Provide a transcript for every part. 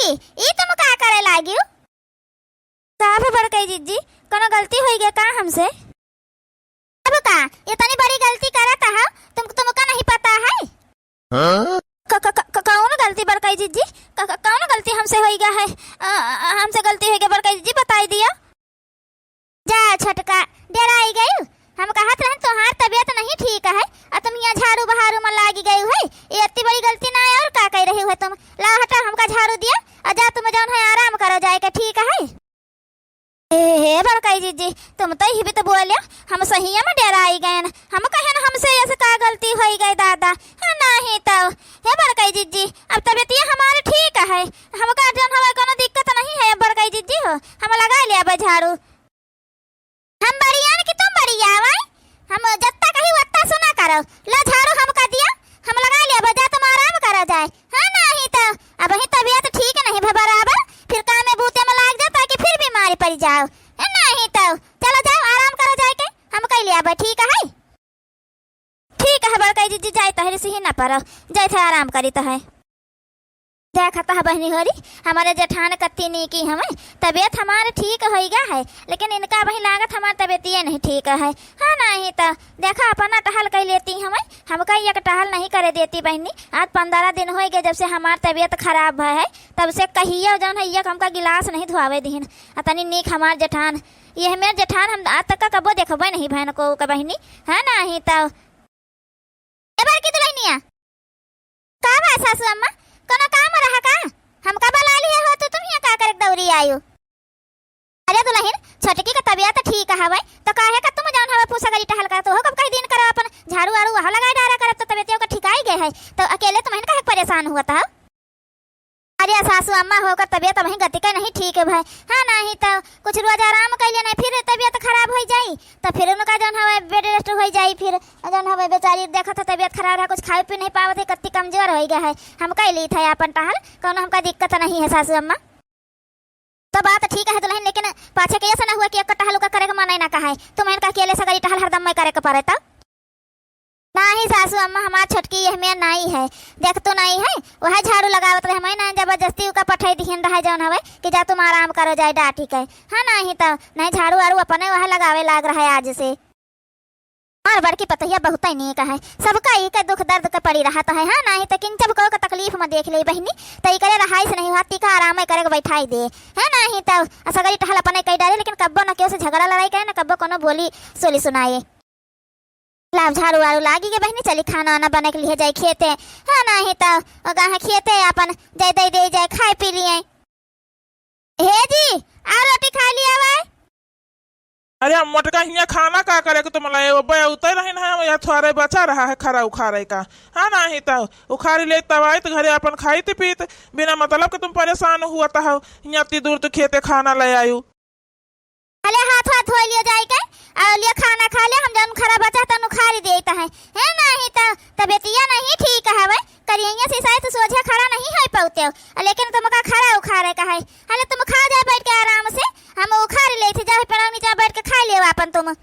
की ई तुम का करे लागी हो? का भी बड़कई जीजी कोनो गलती होई गया का हमसे? अब का इतनी बड़ी गलती करत है तुमका नहीं पता है? कौन गलती बड़कई जीजी? कौन गलती हमसे होई गया है? हमसे गलती होई गया बड़कई जीजी बताई दिया। जा छटका डराई गई। हम कहत रहन तोहार तबीयत नहीं ठीक है और तुम यहाँ झाड़ू बहारू में लागी गई है। ये इतनी बड़ी गलती ना है और का कह रही हो तुम? ला हटा हमका झाड़ू दिया और जा तुम जौन है आराम करो जाएगा ठीक है? हे बड़कई जीजी तुम तो ही भी तो बोले हम सही में डराई गए। हम कहे ना हमसे ऐसे का गलती हो गई दादा? हाँ नहीं तो हे बड़कई जीजी अब तबीयत ये हमारे ठीक है। हमका जौन हवा कोनो दिक्कत नहीं है बड़कई जीजी हो। हम लगा लिया झाड़ू। हम बढ़िया कि तुम बढ़िया भाई? हम जत्ता कही वत्ता सुना करो। ला झाड़ू हमका दिया हम लगा लिया बजा तुम आराम करो जाए। हाँ नहीं तो अब ही तबीयत ठीक नहीं है बराबर फिर काम में बूते में लाग जाता कि फिर बीमारी पड़ जाओ। नहीं तो चलो जाओ आराम करो जाए के हम कह लिया भाई ठीक है? ठीक है बड़कई जीजी जाए तहरी से ही ना पड़ो जाए थे आराम करी तो है। देखता है बहनी होरी हमारे जेठान कत्ती नहीं की हमें तबीयत हमारे ठीक हो गया है लेकिन इनका वही लागत हमारी तबीयत ये नहीं ठीक है। हाँ नहीं तो देखा अपना टहल कर लेती हमें हमका एक टहल नहीं करे देती बहनी। आज 15 दिन हो गए जब से हमारी तबीयत खराब है तब से कहिए जौन है एक हमका गिलास नहीं धुआवे दीन तनी नीक हमार जेठान। ये मेरे जेठान हम आज तक कबो देखबे नहीं बहन को बहनी। हाँ नहीं तो की दुल्हनिया का बात सासू अम्मा कोनो काम रहा का? हमका बुला लिए हो तो तुम यहाँ का कर दौरी आयो? अरे दुल्हन छोटकी का तबीयत ठीक है तो काहे का तुम जान हवा पूछा करी टहल का तो हो कब कई दिन करो अपन झाड़ू वाड़ू वहां लगा डारा कर तो तबीयत का ठीक आई गए है तो अकेले तुम काहे परेशान हुआ था? अरे सासू अम्मा होकर तबीयत वही गति का नहीं ठीक है भाई। हाँ नहीं तो कुछ रोज आराम कर लेना फिर तबीयत खराब हो जाई तो फिर उनका जौन हवा बेड रेस्ट हो जाई फिर जौन हवा बेचारी देखा था तबीयत खराब रहा कुछ खाए पी नहीं पावत है कत्ती कमजोर हो गया है। हम कह ली था अपन टहल कोनो हमका दिक्कत नहीं है सासू अम्मा। तो बात ठीक है दुल्हन लेकिन पाछे के ऐसा ना हुआ कि एक टहल का करे का मन ना कहा है तुम इनका अकेले सगरी टहल हरदम में करे के पड़े तो? नहीं सासू अम्मा हमार छोटकी यह में नहीं है देख तो नहीं है वह झाड़ू लगावत रहे हमें ना जबरदस्ती का पठाई दिहन रहा जौन हवे कि जा तुम आराम करो जाए डा ठीक है। हाँ नहीं तो नहीं झाड़ू वाड़ू अपने वह लगावे लाग रहा है आज से। और बड़की पतैया बहुत ही नहीं है सबका ही का दुख दर्द का पड़ी रहा है। हाँ नहीं तो किंचब को तकलीफ में देख ले बहनी तो करे रहाई से नहीं हाथी का आराम करे बैठाई दे। है नहीं तो सगरी टहल अपने कही डाले लेकिन कब्बो न क्यों से झगड़ा लड़ाई करे ना कब्बो कोनो बोली सोली सुनाए। लाभ झाड़ू वाड़ू लागी के बहनी चली खाना वाना बने के लिए जाए खेते। हाँ नहीं तो गाँव खेते अपन जाए दे जाए खाए पी लिए। हे जी आ रोटी खा लिया भाई? अरे मोटका हिया खाना का करे के तुम लाए उतर रही ना या थोड़े बचा रहा है खरा उखाड़े का। हाँ नहीं तो उखाड़ी ले तब आए तो घरे अपन खाई थी पीत बिना मतलब के तुम परेशान हुआ था यहाँ इतनी दूर तो खेते खाना ले आयु। अरे हाथ धो लिया जाए के और लिया खाना खा ले हम जन खरा बचा तो उखाड़ी देता है। नहीं तो तबीयतिया नहीं ठीक है भाई करिए से शायद सोझे खड़ा नहीं है पौते लेकिन तुमका खरा उखाड़े का है। अरे तुम खा जाए बैठ के आराम से हम उखाड़ ले थे जाए पर नीचे बैठ के खा ले अपन तुम।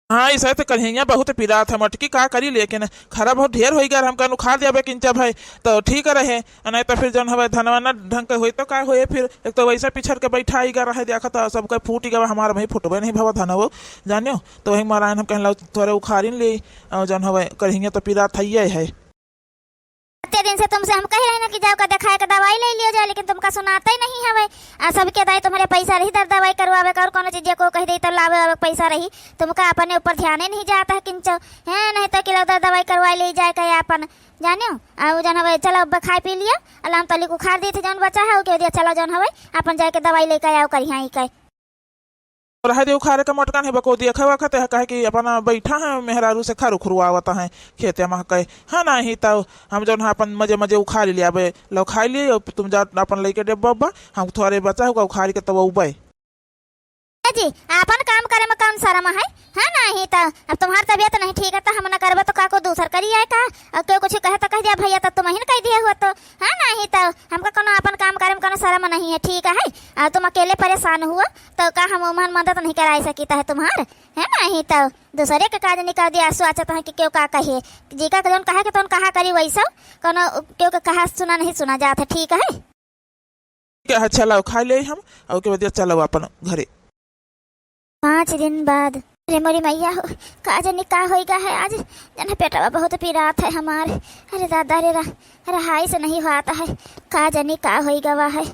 हाँ ऐसा तो कन्हैया बहुत पीड़ा था मटकी का करी लेकिन खरा बहुत ढेर हो गया हमका उखाड़ दिया किंचा भाई तो ठीक रहे नहीं तो फिर जौन हवा धनवाना ढंग के हुई तो का हुए फिर एक तो वैसा पिछड़ के बैठा ही रहा देखा था सबका फूट गया हमारा भाई फुटबे नहीं भवा धन वो जानियो तो वही मारायन हम कहला थोड़े उखाड़िन ले जौन हवा कन्हैया तो पीड़ा था है। इतने दिन से तुमसे हम कह रहे ना कि जाओ का दिखाए का दवाई ले लियो जाए लेकिन तुमका सुनाता ही नहीं है भाई। सबके दाई तुम्हारे पैसा रही दर दवाई करवावे का और कोनो चीज को कह दे तो लावे पैसा रही तुमका अपने ऊपर ध्यान नहीं जाता है किंचो है नहीं तो कि दर दवाई करवा ले जाए कहे अपन जानियो और जौन हवे चलो खाए पी लिया अल्लाह तली को खार दी थे जौन बचा है दिया चलो जौन हवे अपन जाके दवाई लेकर आओ करी यहाँ कहे रह दे उखाड़े का मटका नहीं बको दिया खवा खाते है कहे कि अपना बैठा है मेहरारू से खर उखरुआवता है खेते में कहे। हाँ नहीं तो हम जो अपन मजे मजे उखाड़ लिया लो खाई लिए तुम जा अपन लेके डेब्बा हम थोड़े बचा होगा उखाड़ के तब उबे जी अपन काम करे में कौन शर्म है? हाँ नहीं तो अब तुम्हारी तबीयत नहीं ठीक है तो हम न करबे तो का को दूसर करी है का और क्यों कुछ कहे तो कह दिया भैया तो तुम ही कह दिया हुआ तो। हाँ नहीं तो हमका कोनो अपन काम करे में कोनो शर्म नहीं है ठीक है। और तुम अकेले परेशान हुआ तो का हम उमन मदद नहीं करा सकता है तुम्हार? है नहीं तो दूसरे के काज निकाल दिया सोचता है कि क्यों का कहे जी का कहा कि तुम कहा करी वैसा कोनो क्यों कहा सुना नहीं सुना जाता ठीक है। क्या है, चलाओ खा ले हम और के बाद चलो अपन घरे। 5 दिन बाद। अरे मोरी मैया हो, का जाने का होइगा है आज। जन पेटवा बहुत पीरात है हमारे। अरे दादा रे रहाई से नहीं होता है, का जाने का होइगा वा है।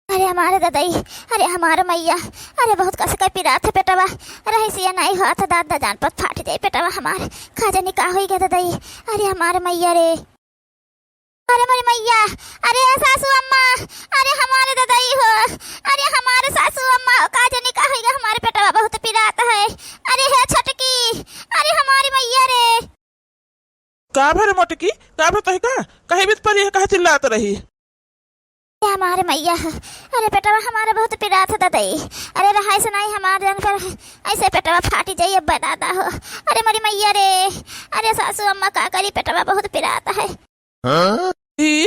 अरे हमारे दादाई, अरे हमारे मैया, अरे बहुत कस का पीरात है पेटवा। रही से नहीं हुआ था दादा, जान पर फाट जाए पेटवा हमारे। का जाने का होइगा दादाई। अरे हमारे मैया रे, अरे मोरी मैया, अरे सासू अम्मा, अरे हमारे दादाई हो, अरे हमारे सासू अम्मा, का जाने का होइगा हमारे पेटवा बहुत पीरात है। अरे है छटकी, अरे हमारी मैया रे। का भरे मोटकी, का भरे तो का कहीं भी परी है, कहे चिल्लात रही। हमारे मैया, अरे पेटवा हमारा बहुत पीरात है दादाई। अरे रहाई से नहीं हमारे जान पर ऐसे पेटवा फाटी जाइए अब दादा हो। अरे मोरी मैया रे, अरे सासू अम्मा का करी, पेटवा बहुत पीरात है।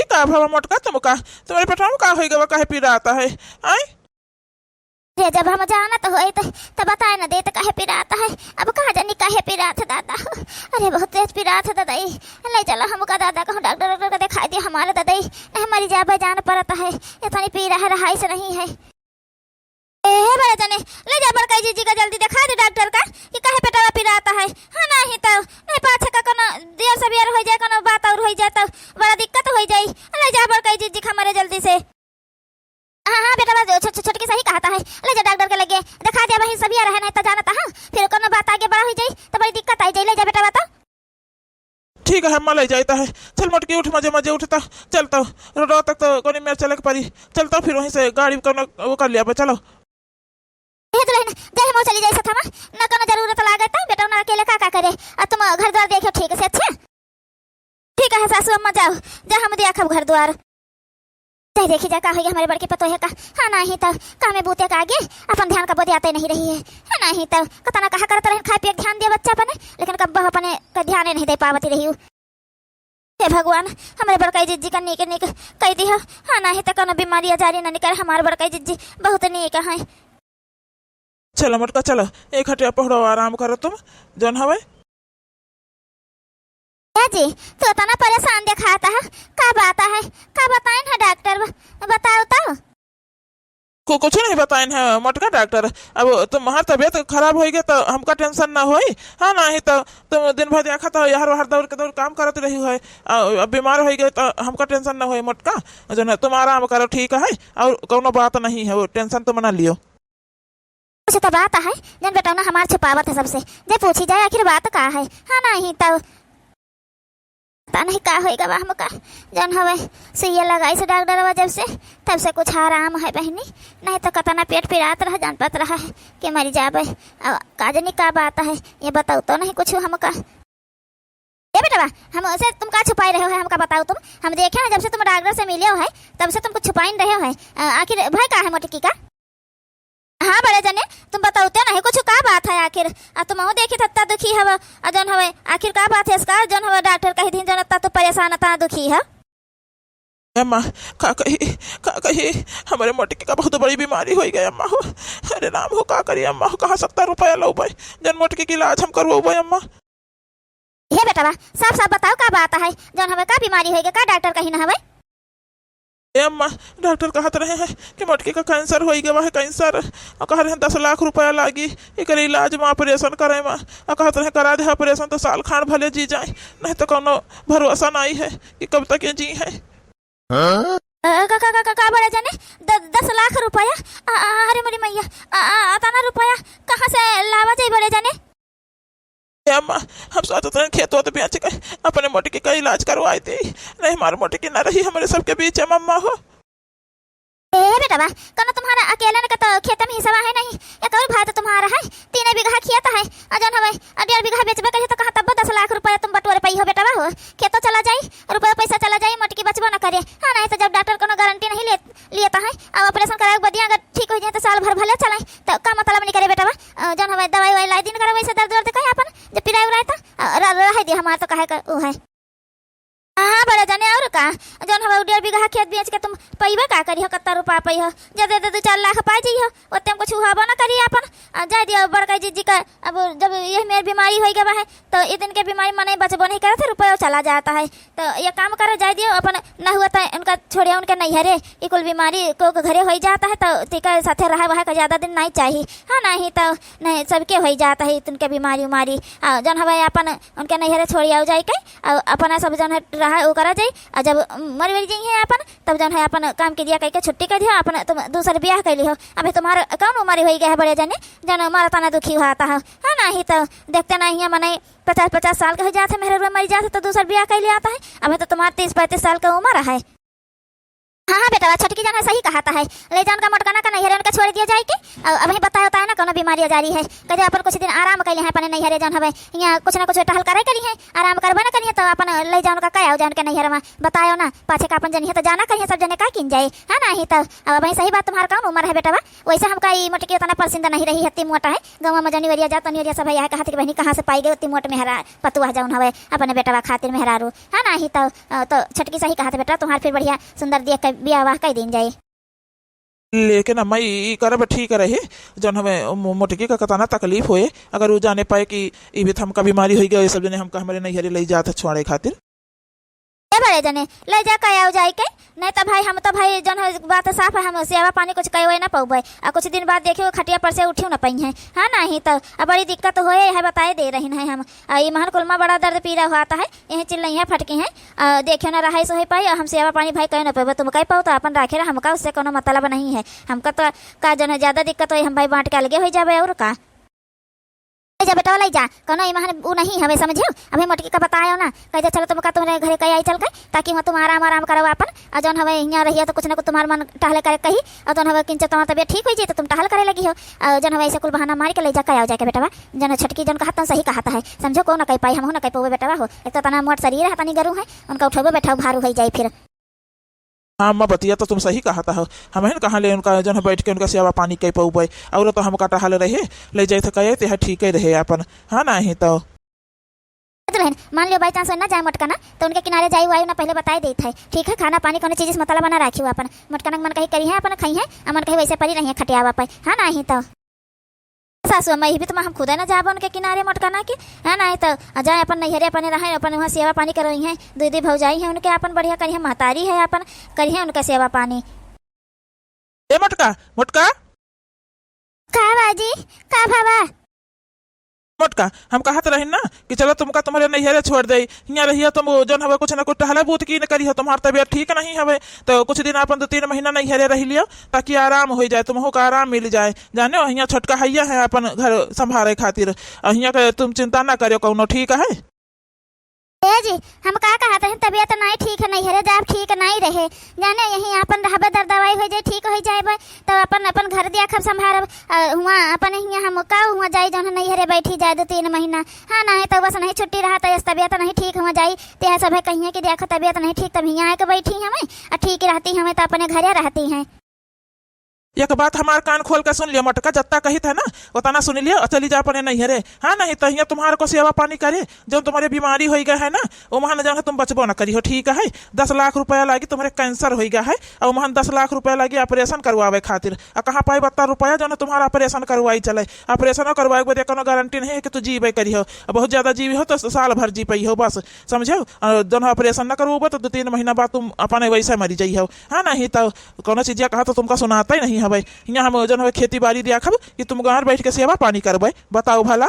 का भवा मोटका तुमका, तुम्हारे पेटवा में का होइगा, काहे पीराता है आई। रे जब हम जाना तो होई तो बताए न दे तो काहे पीराता है। अब कहा जानी काहे पीरात है दादा। अरे बहुत तेज पीरात है दादाई। ले चलो हमका दादा को डॉक्टर को दिखाई दिया हमारे दादाई, हमारी जाबा जान पड़ता है, इतनी पीरा है रहाई से नहीं है। ए बड़े जने ले जा बड़का जीजी का जल्दी दिखा दे डॉक्टर का कि काहे पेटवा पीराता है। हां नहीं तो नहीं पाछे का कोनो देर सवेर हो जाए, कोनो बात और हो जाए तो बड़ा दिक्कत हो जाए। ले जा बड़का जीजी का हमारे जल्दी से। हाँ बेटा छोटकी सही कहता है, ले जा डॉक्टर के लगे दिखा दिया वही सभी रहे नहीं तो जानता। हाँ फिर कोनो बात आगे बड़ा हो जाए तो बड़ी दिक्कत आई जाए। ले जा बेटा बता। ठीक है, हम ले जाता है। चल मोटकी उठ, मजे मजे उठता चलता रोड तक तो कोनी में चले के परी, चलता फिर वहीं से गाड़ी कोनो वो कर लिया। चलो ये तो लेना जय हम चली जाए सथमा न कोनो जरूरत लागे तो बेटा ना अकेले का करे। अब तुम घर द्वार देखो ठीक से। अच्छा ठीक है सासू अम्मा, जाओ जा हम देखब घर द्वार। चाहे देखी जा का होगी हमारे बड़के पतो है का। हाँ नहीं तो काम में बूते का आगे अपन ध्यान का बोते आते नहीं रही है। हाँ नहीं तो कतना कहा करता रहे खाए पिए ध्यान दिया बच्चा अपने, लेकिन कब अपने का ध्यान नहीं दे पावती रही हूँ। हे भगवान हमारे बड़काई जिज्जी का नीक नीक कह दी हो। हाँ नहीं तो कोनो बीमारी जारी न निकले। हमारे बड़काई जिज्जी बहुत नीक है। चलो मोटका चलो, एक हटिया पढ़ो, आराम करो तुम जौन हवे। जी तो इतना परेशान दिखाता है, का बात है, का बताएं है डॉक्टर, बताओ तो। कुछ नहीं बताए है मोटका डॉक्टर। अब तुम्हारी तबीयत खराब होगी तो हमका टेंशन ना होई। हाँ नहीं तो तुम दिन भर देखा तो यार दौड़ के दौड़ काम करते रही है। अब बीमार हो गए तो हमका टेंशन ना होई मोटका, जो है तुम आराम करो ठीक है, और कोनो बात नहीं है, वो टेंशन तुम ना लियो। कुछ तो बात है जन बेटा ना हमारे छुपावत है सबसे, जे पूछी जाए आखिर बात का है। हाँ नहीं तो पता नहीं का होएगा वह हमका। जन हवे सुइया लगाई से डॉक्टर जब से तब से कुछ आराम है बहनी, नहीं तो कतना पेट पिरात रहा, जान पत रहा है कि मरी जाबे। काजनी का बात है ये बताओ तो नहीं कुछ हमका। ये बेटा हम उसे तुम का छुपाई रहे हो है हमका बताओ तुम। हम देखे ना जब से तुम डॉक्टर से मिले हो है तब से तुम कुछ छुपाई रहे हो है। आखिर भाई का है मोटकी का। हाँ बड़े जने तुम बताओ तो नहीं कुछ का बात है आखिर। तुम देखी थत्ता दुखी हवा जन हवे, आखिर का बात है इसका जन हवा डॉक्टर कही दिन जनता तो परेशान था दुखी है। अम्मा का कही हमारे मोटकी का बहुत बड़ी बीमारी हो गई अम्मा हो। अरे राम हो का करिए अम्मा हो, कहाँ 70 रुपया लो भाई जन मोटकी की इलाज हम करवाओ भाई अम्मा। ये बेटा साफ साफ बताओ का बात है, जन हमें का बीमारी होगी का डॉक्टर कही ना हवे। अम्मा डॉक्टर कहते रहे हैं कि मोटकी का कैंसर हो गया है, कैंसर, और कह रहे हैं 10 लाख रुपया लागी एक इलाज में ऑपरेशन करे में, और कहते रहे करा दे ऑपरेशन तो साल खान भले जी जाए, नहीं तो कोनो भरोसा नहीं है कि कब तक ये जी है। का बड़े जाने 10 लाख रुपया। अरे मेरी मैया इतना रुपया कहाँ से लावा जाए बड़े जाने। अम्मा हम सोचते हैं खेत तो बेच के अपने मोटकी का इलाज करवाई थी, नहीं हमारे मोटकी न रही हमारे सबके बीच है मम्मा हो। बेटा कनो तुम्हारा अकेला ने तो खेत में हिस्सा है नहीं, एक और भाई तो तुम्हारा है 3 बीघा खेत है, अजन हवे 1.5 बीघा बेचबे कहे तो कहां तब 10 लाख रुपया तुम बटोरे पई हो बेटा हो। खेतो चला जाई रुपया पैसा चला जाई, मोटकी बचबो ना करे। हां नहीं तो जब डॉक्टर कोनो गारंटी नहीं लेता है, अब ऑपरेशन कराए के बदिया अगर ठीक हो जाए तो साल भर भले चलाए तो का मतलब नहीं करे बेटा। जन हवे दवाई वाई लाई दिन करे वैसे दर्द कहे अपन जब पिराई उराई तो रह दे हमार तो कहे ओ है। हाँ बड़े जाने और का जौन हवा 1.5 बीघा खेत बेच के तुम पैबे का करी हो कत्ता रुपया पई हो जदे दे 2-4 लाख पा जी हो ओते हम कुछ हुआ ना करी अपन जा दियो बड़का जी का। अब जब ये मेरी बीमारी हो गया है तो ये दिन के बीमारी मने बचबो नहीं करे थे रुपया चला जाता है तो ये काम करो जा दियो अपन न हुआ था उनका छोड़िया उनके नहीं हरे ये कुल बीमारी को घरे हो जाता है तो टीका साथे रहा वहा का ज्यादा दिन नहीं चाहिए। हाँ नहीं तो नहीं सबके हो जाता है उनके बीमारी उमारी जौन हवा अपन उनके नहीं हरे छोड़िया हो जाए के अपना सब जौन रहा वो करा जाए और जब मर मर जाइए अपन तब जौन है अपन काम के दिया कह के छुट्टी कर दिया अपन तुम दूसरे ब्याह कर ली हो। अभी तुम्हारा कौन उम्र हो गया है बड़े जाने जन हमारा तना दुखी होता है। हाँ नहीं तो देखते नहीं है मने 50-50 साल के हो जाते मेरे मर जाते तो दूसरा ब्याह कर लिया आता है। अभी तो तुम्हारा 30-35 साल का उम्र है। हाँ हाँ बेटा छटकी जाना सही कहा है ले जान का मोटकाना का नहीं हरे उनका छोड़ दिया जाए के अभी बताया होता है ना कोनो बीमारी जारी है कहे अपन कुछ दिन आराम कर ले अपने नहीं हरे जान हवे यहाँ कुछ ना कुछ टहल करे करी है आराम करबे ना करिए तो अपन ले जान का क्या जान के नहीं हरे बतायो ना पाछे का अपन जनी है तो जाना करिए सब जने का किन जाए। हाँ नहीं तो अब वही सही बात तुम्हारा कौन उम्र है बेटा वैसे हमका ये मोटकी उतना पसंद नहीं रही हत्ती मोटा है गाँव में जनी वरिया जाता नहीं सब यहाँ कहा बहनी कहाँ से पाई गई उतनी मोट मेहरा पतुआ जाऊन हवे अपने बेटा खातिर मेहरारू। हाँ नहीं तो छटकी सही कहा बेटा तुम्हारे फिर बढ़िया सुंदर देख के ब्याह वाह कई दिन जाए लेकिन अम्मा ई करब ठीक रहे जौन हमें मोटकी का कतना तकलीफ होए अगर वो जाने पाए कि ई भी हमका बीमारी हो गया सब जने हमका हमारे नहीं हरे ले जात छोड़े खातिर बड़े जने ले जा के आओ जाए के नहीं तो भाई हम तो भाई जन बात साफ है हम सेवा पानी कुछ कहे ना पौबे और कुछ दिन बाद देखियो खटिया पर से उठियो ना पई है। हाँ नहीं तो अब बड़ी दिक्कत होए है बताए दे रही है हम ये महन कुलमा बड़ा दर्द पीड़ा हुआ है यही चिल्लाई है फटकी है देखियो ना रहा सो पाई हम सेवा पानी भाई कहे ना पे तुम कह पाओ तो अपन राखे हमका उससे कोनो मतलब नहीं है हमका तो का जन ज्यादा दिक्कत हो हम भाई बांट के अलगे हो जाए और का जा बेटा ले जा कोनो ईमान वो नहीं हमें समझियो अभी मोटकी का बतायो ना कह चलो तुम का तुम्हारे घरे कहीं आई चल के ताकि वहाँ तुम आराम आराम करो अपन और जौन हमें यहाँ रहिए तो कुछ ना कुछ तुम्हारा मन टहले करे कही और जौन हमें किंच तुम्हारा तबियत ठीक हो जाए तो तुम टहल करे लगी हो और जौन हमें ऐसे कुल बहाना मार के ले जा आओ जाके बेटा जन छटकी जन कहता सही कहता है समझो को ना कह पाई हम ना कह पाओ बेटा हो एक तो तना मोट शरीर है तनी गरू है उनका उठोबे बैठा भारू हो जाए फिर। हाँ अम्मा बतिया तो तुम सही कहता हो हम है कहाँ ले उनका जन बैठ के उनका सेवा पानी कह पाऊबे और तो हम काटा हाल रहे ले जाए तो कहे तो ठीक ही रहे अपन। हाँ नहीं तो मान लियो बाई चांस ना जाए मोटकाना तो उनके किनारे जाई वायु ना पहले बताए देते है ठीक है खाना पानी कोनो चीज मतलब बना रखी अपन मोटकाना मन कहीं करी है अपन खाई है अमन कहीं वैसे पड़ी नहीं है खटियावा पे। हाँ नहीं तो सासू अम्मा भी तो हम खुद ना जाब उनके किनारे मोटकाना के। हाँ नहीं तो जाए अपन नैहरे अपने रहे अपन वहाँ सेवा पानी कर रही है दीदी भौजाई है उनके अपन बढ़िया करी है महतारी है अपन करी है उनका सेवा पानी। ए मोटका मोटका का बाजी का भावा मोटका हम कहत रही ना कि चलो तुमका तुम्हारे नैहरे छोड़ दे यहाँ रहिए तुम जौन हवे कुछ ना कुछ टहला बूत की न करी हो तुम्हारा तबियत ठीक नहीं हवे तो कुछ दिन अपन 2-3 महीना नैहरे रह लियो ताकि आराम हो जाए तुमको का आराम मिल जाए जाने हो यहाँ छोटका हैया है अपन घर संभाले खातिर यहाँ के तुम चिंता ना करियो कौनो ठीक है। जी हम का कहते हैं तबियत नहीं ठीक है नहीं हरे जाब ठीक नहीं रहे जाने यही अपन रहबे दर दवाई हो जाए ठीक हो जाए तो अपन घर दिया खब संभारब हुआ अपन यहाँ हम का हुआ जाए जौन नहीं हरे बैठी जाए 2-3 महीना। हाँ नहीं तो बस नहीं छुट्टी रहा तो तबियत नहीं ठीक हो जाए तो सब है कहिए कि देखो तबियत नहीं ठीक तब यहाँ आके बैठी हमें और ठीक रहती हमें तो अपने घरे रहती हैं। एक बात हमार कान खोल के सुन लियो मोटका जत्ता कही था ना उतना सुन लियो चली जा अपने नहीं हरे। हाँ नहीं तो यहाँ तुम्हारे को सेवा पानी करे जब तुम्हारे बीमारी हो गया है ना वो महान जन तुम बचबो ना करी हो ठीक है 10 लाख रुपया लगी तुम्हारे कैंसर हो गया है और महान 10 लाख रुपया लगी ऑपरेशन करवावे खातिर और कहाँ पाई 12 रुपया जो तुम्हारा ऑपरेशन करवाई चले ऑपरेशन करवाए बदे कोनो गारंटी नहीं है कि तू जीवे करी हो बहुत ज्यादा जीवी हो तो साल भर जी पाई हो बस समझो दोनों ऑपरेशन न करवो तो 2-3 महीना बाद तुम अपने वैसे मरी जाइ हो। हाँ नहीं तो कोनो चीज कहा तो तुमका सुनाता ही नहीं हवे यहाँ हम जन खेती बाड़ी दिया खब कि तुम घर बैठ के सेवा पानी करबे बताओ भला।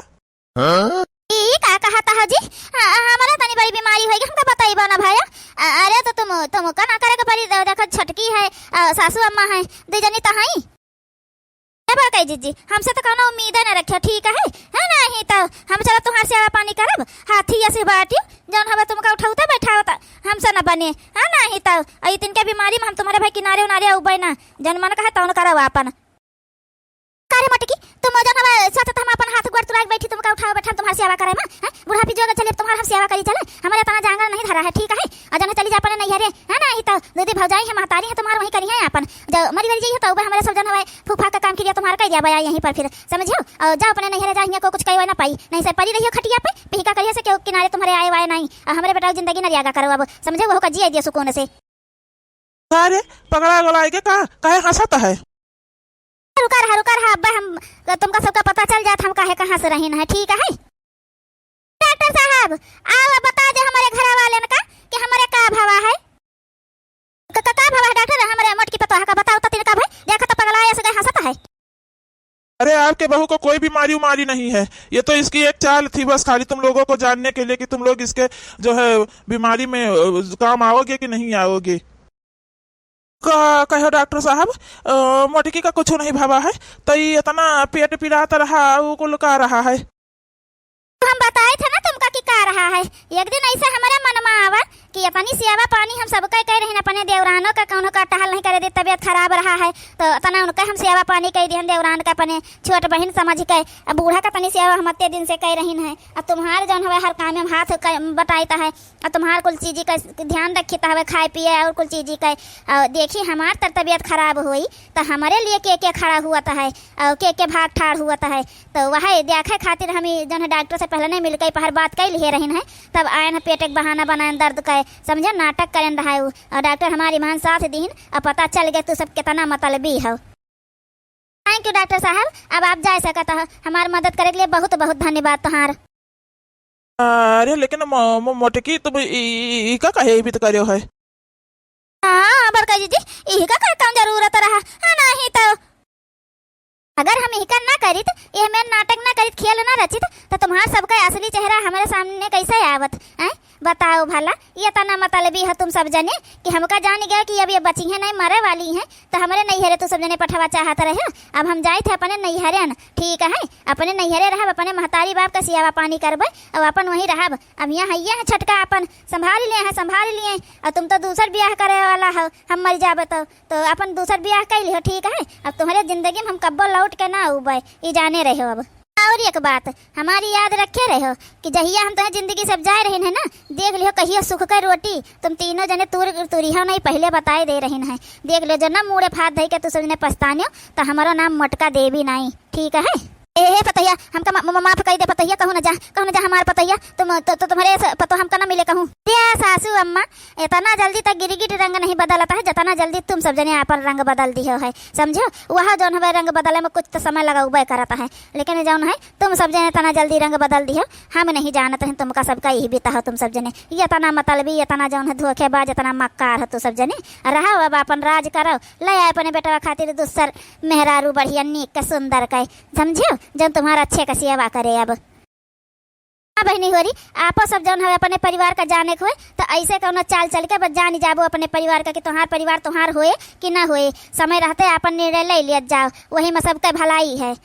का कहता है जी हमारा तनी बड़ी बीमारी होगी हमका बताइबा ना भाई। अरे तो तुम का ना करे के पड़ी देखो छटकी है सासू अम्मा है दे जनी तो हई कह जी हमसे तो कोनो उम्मीद न रखियो ठीक है। है नहीं तो हम चलो तुम्हारे सेवा पानी करब हाथी ऐसे बाटियो जौन हवे तुमका उठाउते बैठावता हमसे न बने। हाँ नहीं तो आई दिन के बीमारी में हम तुम्हारे भाई किनारे उनारे उबे ना जन मन कहे तौन करब अपन। कारे मटकी तुम जन हवा सोचत हम अपन हाथ गोड़ तुराई बैठी तुमका उठाओ बैठा तुम्हारी सेवा करे में हैं बूढ़ा पिजो के चले तुम्हारा हम सेवा करी चले हमारे तना जांगर नहीं धरा है ठीक है अजन चली जा अपन नहीं हरे है ना ही तो दीदी भौजाई है महतारी है तुम्हारा वही करी है अपन जब मरी गई है तो हमारे सब जन हवा फूफा का काम किया तुम्हारा कह दिया बया यहीं पर फिर समझो और जाओ अपने नहीं हरे जा को कुछ कहवा ना पाई नहीं से पड़ी रही हो खटिया पे पिहिका करिए से क्यों किनारे तुम्हारे आए वाए नहीं हमारे बेटा जिंदगी न रियागा करो अब समझो वो का जिए दिए सुकून से अरे पकड़ा गलाए के का काहे हंसता है? रुका रहा अब्बा हम तुमका सबका पता चल जाता हम काहे कहाँ से रही है ठीक है डॉक्टर साहब आओ बता दे हमारे घर वाले का कि हमारे का भावा है का भावा है डॉक्टर हमारे मोट की पता है का बताओ तो तेरे का भाई देखा तो पगला ऐसे हंसता है। अरे आपके बहू को कोई बीमारी उमारी नहीं है, ये तो इसकी एक चाल थी बस खाली तुम लोगों को जानने के लिए कि तुम लोग इसके जो है बीमारी में काम आओगे कि नहीं आओगे। कहो डॉक्टर साहब मोटकी का कुछ नहीं भावा है तो ये इतना पेट पिराता रहा वो को लुका रहा है। हम बताए थे ना तुमका कि का रहा है एक दिन ऐसा हमारे मन में आवा कि अपनी सेवा पानी हम सबका कह रहे हैं अपने देवरानों का कौन का टहल नहीं करे दे तबियत खराब रहा है तो तना उनका हम सेवा पानी कह दिए देवरान का अपने छोट बहन समझ के अब बूढ़ा का तनी सेवा हम अत्ते दिन से कह रही है अब तुम्हारे जौन हवे हर काम में हाथ बटाईता है और तुम्हार कुल चीज का ध्यान रखीता है खाए पिए और कुल चीज का देखिए हमार तर तबियत खराब हुई तो हमारे लिए के खड़ा हुआ है और के भाग ठाड़ हुआ है तो वह देखे खातिर हम जौन डॉक्टर से पहले नहीं मिल गई पहर बात कह लिए रही है तब आए न पेट एक बहाना बनाए दर्द का समझे नाटक करें रहा है और डॉक्टर हमारी मान साथ दीन अब पता चल गया तू सब कितना मतलबी हो। थैंक यू डॉक्टर साहब अब आप जा सकता हो हमारी मदद करे के लिए बहुत बहुत धन्यवाद तुम्हार। अरे लेकिन मोटकी तुम इका कहे भी तो करो है। हाँ बरका जी यही का काम जरूरत रहा नहीं तो अगर हम यही ना करित ये मैं नाटक ना करित खेल ना रचित तो तुम्हारा सबका असली चेहरा हमारे सामने कैसे आवत है बताओ भला ये तना मतलबी है तुम सब जने कि हमका जान गया कि अब ये बची है नहीं मरे वाली हैं तो हमारे नैहरे तू सब जने पठवा चाहत रहे अब हम जाए थे अपने नैहरे ठीक है अपने नैहरे रहब अपने महतारी बाप का सियावा पानी करब और अपन वहीं रहब अब यहाँ है छटका अपन संभाल लिए और तुम तो दूसर ब्याह करे वाला हो हम मर जाब तो अपन दूसर ब्याह कर लियो ठीक है अब तुम्हारे जिंदगी में हम कब्बो लौट के ना उबे ये जाने रहे हो। अब और एक बात हमारी याद रखे रहे हो कि जहिया हम तुम्हें जिंदगी सब जाए रहे हैं ना देख लियो कहियो सुख कर रोटी तुम तीनों जने तुरिया नहीं पहले बताए दे रहे हैं देख लियो जन्म मुड़े फात धई के तू सब जने पछतानियो तो हमारा नाम मटका देवी नहीं ठीक है। ए पतैया हमका माफ कर दे पतैया कहूँ ना जा हमारे पतैया तुम तो तुम्हारे पतो हमका ना मिले कहूँ सासू अम्मा इतना जल्दी तक गिरगिट रंग नहीं बदलता है जितना जल्दी तुम सब जने अपन रंग बदल दियो है समझो वह जौन है रंग बदले में कुछ तो समय लगा उबे करता है लेकिन जौन है तुम सब जने इतना जल्दी रंग बदल दियो हम नहीं जानते हैं तुमका सबका यही बीता हो तुम सब जने ये इतना मतलबी इतना जौन है धोखेबाज इतना मक्कार हो तू सब जने रहो अब अपन राज करो ले आए अपने बेटा खातिर दूसर मेहरारू बढ़िया नीक के सुंदर के समझो जब तुम्हारा अच्छे का सेवा करे। अब बहनी हो रही आपो सब जौन है अपने परिवार का जाने को तो ऐसे कौन चाल चल के बस जान जाबो अपने परिवार का कि तुम्हार परिवार तुम्हार होए कि ना होए समय रहते अपन निर्णय ले लिया जाओ वही में सबका भलाई है।